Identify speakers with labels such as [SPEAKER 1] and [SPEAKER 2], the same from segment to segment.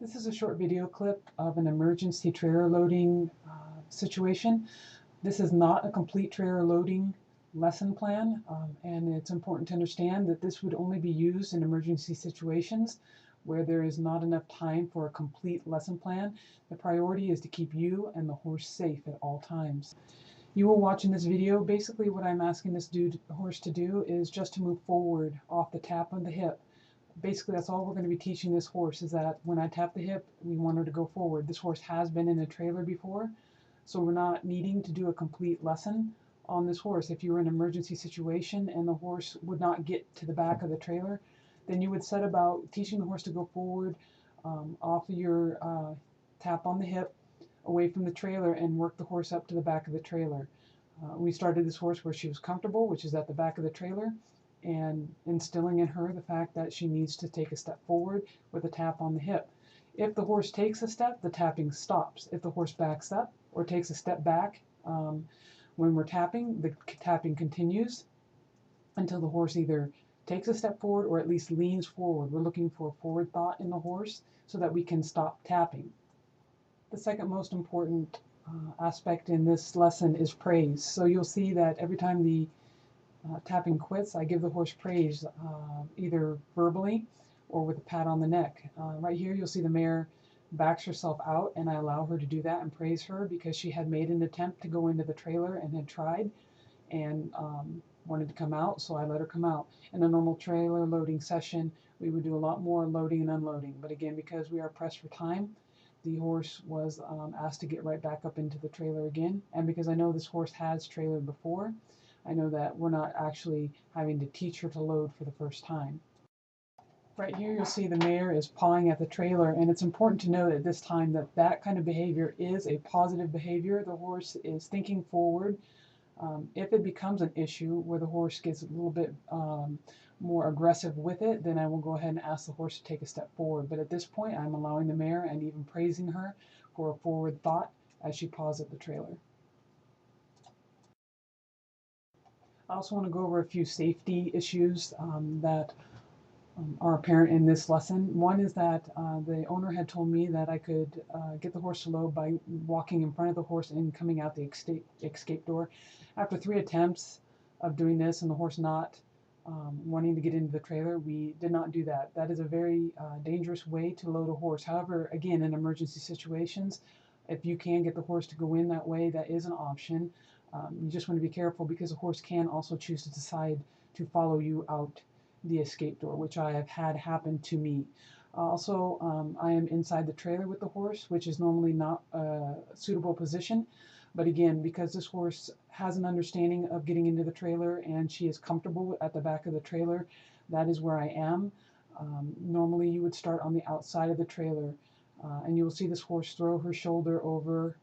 [SPEAKER 1] This is a short video clip of an emergency trailer loading situation. This is not a complete trailer loading lesson plan, and it's important to understand that this would only be used in emergency situations where there is not enough time for a complete lesson plan. The priority is to keep you and the horse safe at all times. You will watch in this video, basically what I'm asking this horse to do is just to move forward off the tap of the hip. Basically that's all we're going to be teaching this horse, is that when I tap the hip, we want her to go forward. This horse has been in a trailer before, so we're not needing to do a complete lesson on this horse. If you were in an emergency situation and the horse would not get to the back of the trailer, then you would set about teaching the horse to go forward off of your tap on the hip, away from the trailer, and work the horse up to the back of the trailer. We started this horse where she was comfortable, which is at the back of the trailer, and instilling in her the fact that she needs to take a step forward with a tap on the hip. If the horse takes a step, the tapping stops. If the horse backs up or takes a step back when we're tapping, the tapping continues until the horse either takes a step forward or at least leans forward. We're looking for a forward thought in the horse so that we can stop tapping. The second most important aspect in this lesson is praise. So you'll see that every time the tapping quits, I give the horse praise, either verbally or with a pat on the neck. Right here you'll see the mare backs herself out, and I allow her to do that and praise her because she had made an attempt to go into the trailer and had tried and wanted to come out, so I let her come out. In a normal trailer loading session, we would do a lot more loading and unloading, but again, because we are pressed for time, the horse was asked to get right back up into the trailer again, and because I know this horse has trailered before, I know that we're not actually having to teach her to load for the first time. Right here you'll see the mare is pawing at the trailer, and it's important to note at this time that that kind of behavior is a positive behavior. The horse is thinking forward. If it becomes an issue where the horse gets a little bit more aggressive with it, then I will go ahead and ask the horse to take a step forward. But at this point, I'm allowing the mare and even praising her for a forward thought as she paws at the trailer. I also want to go over a few safety issues that are apparent in this lesson. One is that the owner had told me that I could get the horse to load by walking in front of the horse and coming out the escape door. After 3 attempts of doing this and the horse not wanting to get into the trailer, we did not do that. That is a very dangerous way to load a horse. However, again, in emergency situations, if you can get the horse to go in that way, that is an option. You just want to be careful because the horse can also choose to decide to follow you out the escape door, which I have had happen to me. Also, I am inside the trailer with the horse, which is normally not a suitable position. But again, because this horse has an understanding of getting into the trailer and she is comfortable at the back of the trailer, that is where I am. Normally you would start on the outside of the trailer, and you will see this horse throw her shoulder over,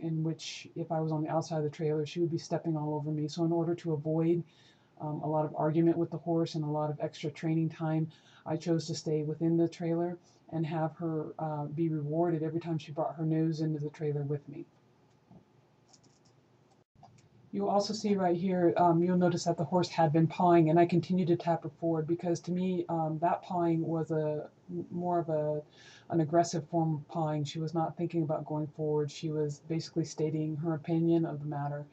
[SPEAKER 1] in which if I was on the outside of the trailer, she would be stepping all over me. So in order to avoid a lot of argument with the horse and a lot of extra training time, I chose to stay within the trailer and have her be rewarded every time she brought her nose into the trailer with me. You'll also see right here, you'll notice that the horse had been pawing, and I continued to tap her forward because to me that pawing was more of an aggressive form of pawing. She was not thinking about going forward. She was basically stating her opinion of the matter,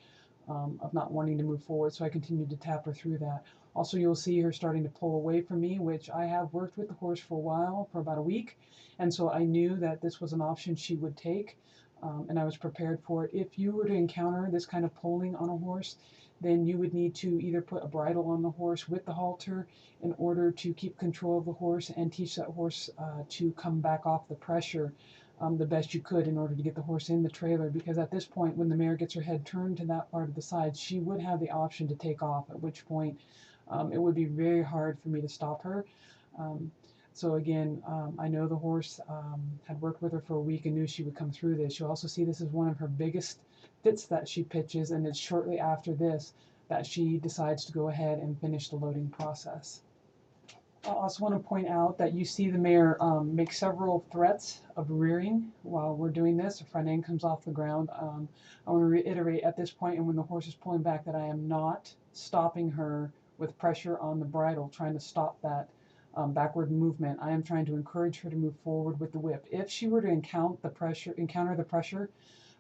[SPEAKER 1] of not wanting to move forward, so I continued to tap her through that. Also, you'll see her starting to pull away from me, which I have worked with the horse for a while, for about a week, and so I knew that this was an option she would take, and I was prepared for it. If you were to encounter this kind of pulling on a horse, then you would need to either put a bridle on the horse with the halter in order to keep control of the horse and teach that horse to come back off the pressure the best you could in order to get the horse in the trailer, because at this point when the mare gets her head turned to that part of the side, she would have the option to take off, at which point it would be very hard for me to stop her. So again, I know the horse had worked with her for a week and knew she would come through this. You'll also see this is one of her biggest fits that she pitches, and it's shortly after this that she decides to go ahead and finish the loading process. I also want to point out that you see the mare make several threats of rearing while we're doing this. The front end comes off the ground. I want to reiterate at this point, and when the horse is pulling back, that I am not stopping her with pressure on the bridle, trying to stop that backward movement. I am trying to encourage her to move forward with the whip. If she were to encounter the pressure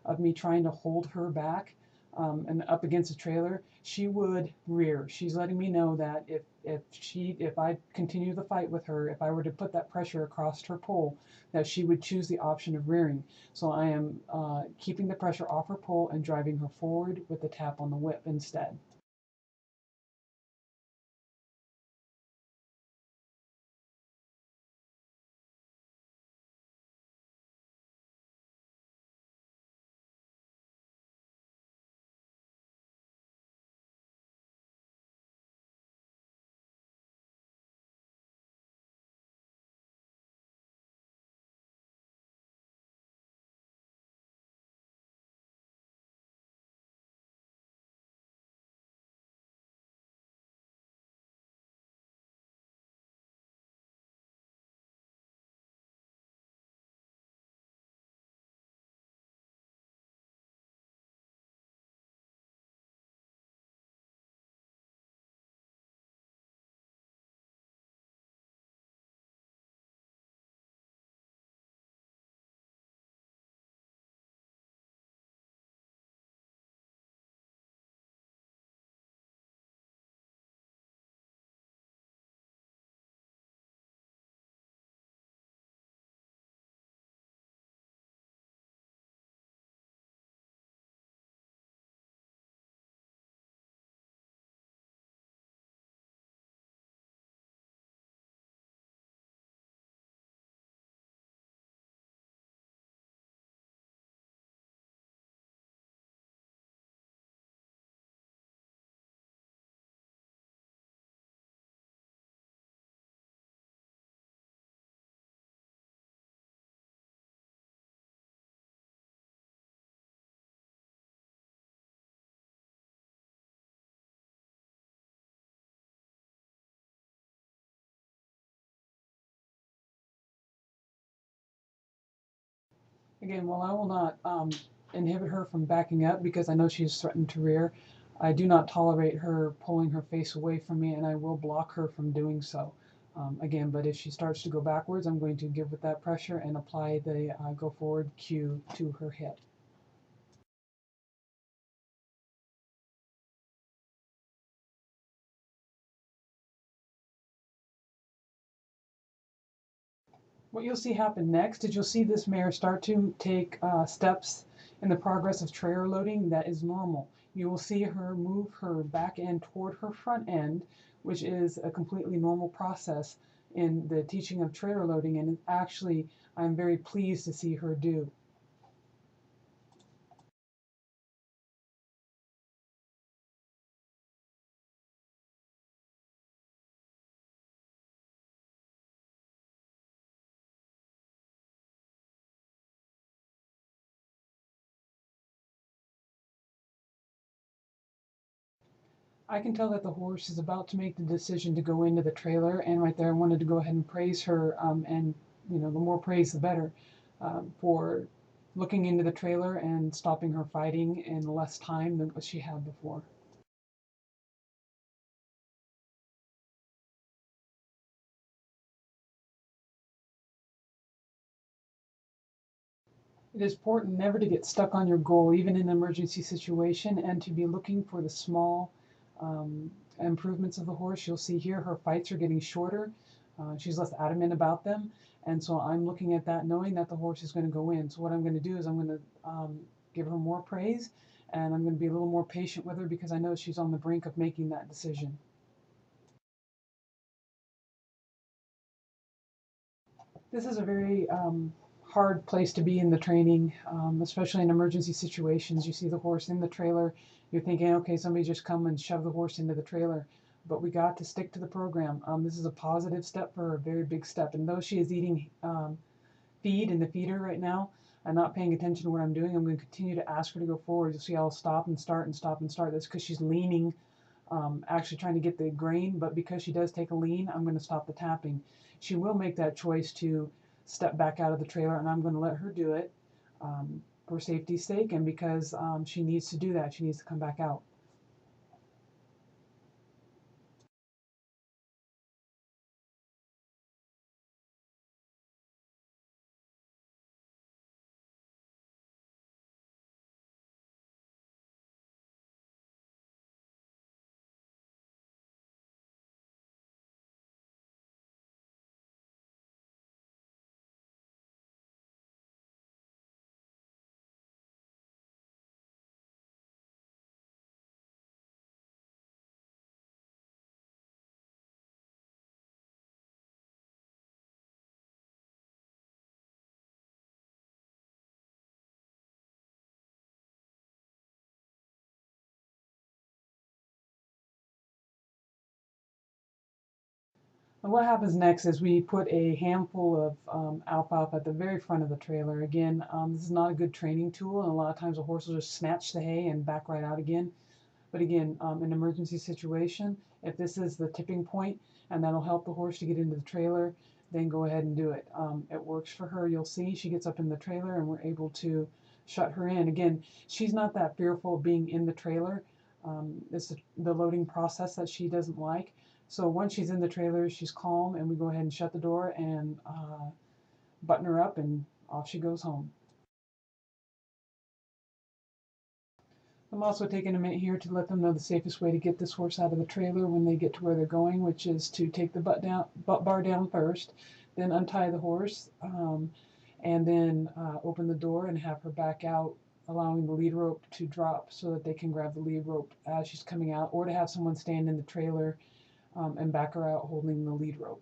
[SPEAKER 1] of me trying to hold her back and up against the trailer, she would rear. She's letting me know that if I continue the fight with her, if I were to put that pressure across her pole, that she would choose the option of rearing. So I am keeping the pressure off her pole and driving her forward with the tap on the whip instead. Again, while I will not inhibit her from backing up because I know she's threatened to rear, I do not tolerate her pulling her face away from me, and I will block her from doing so. Again, but if she starts to go backwards, I'm going to give with that pressure and apply the go forward cue to her hip. What you'll see happen next is you'll see this mare start to take steps in the progress of trailer loading that is normal. You will see her move her back end toward her front end, which is a completely normal process in the teaching of trailer loading, and actually I'm very pleased to see her do. I can tell that the horse is about to make the decision to go into the trailer, and right there I wanted to go ahead and praise her, and the more praise the better, for looking into the trailer and stopping her fighting in less time than what she had before. It is important never to get stuck on your goal, even in an emergency situation, and to be looking for the small improvements of the horse. You'll see here her fights are getting shorter. She's less adamant about them. And so I'm looking at that knowing that the horse is going to go in. So what I'm going to do is I'm going to give her more praise, and I'm going to be a little more patient with her because I know she's on the brink of making that decision. This is a very hard place to be in the training, especially in emergency situations. You see the horse in the trailer, you're thinking, okay, somebody just come and shove the horse into the trailer. But we got to stick to the program. This is a positive step for her, a very big step. And though she is eating feed in the feeder right now and not paying attention to what I'm doing, I'm going to continue to ask her to go forward. You'll see I'll stop and start and stop and start. That's because she's leaning, actually trying to get the grain, but because she does take a lean, I'm going to stop the tapping. She will make that choice to step back out of the trailer, and I'm going to let her do it for safety's sake, and because she needs to do that. She needs to come back out. And what happens next is we put a handful of alfalfa at the very front of the trailer. Again, this is not a good training tool, and a lot of times a horse will just snatch the hay and back right out again. But again, an emergency situation, if this is the tipping point and that'll help the horse to get into the trailer, then go ahead and do it. It works for her. You'll see she gets up in the trailer and we're able to shut her in. Again, she's not that fearful of being in the trailer. It's the loading process that she doesn't like. So once she's in the trailer, she's calm, and we go ahead and shut the door and button her up, and off she goes home. I'm also taking a minute here to let them know the safest way to get this horse out of the trailer when they get to where they're going, which is to take the butt bar down first, then untie the horse, and then open the door and have her back out, allowing the lead rope to drop so that they can grab the lead rope as she's coming out, or to have someone stand in the trailer and back her out holding the lead rope.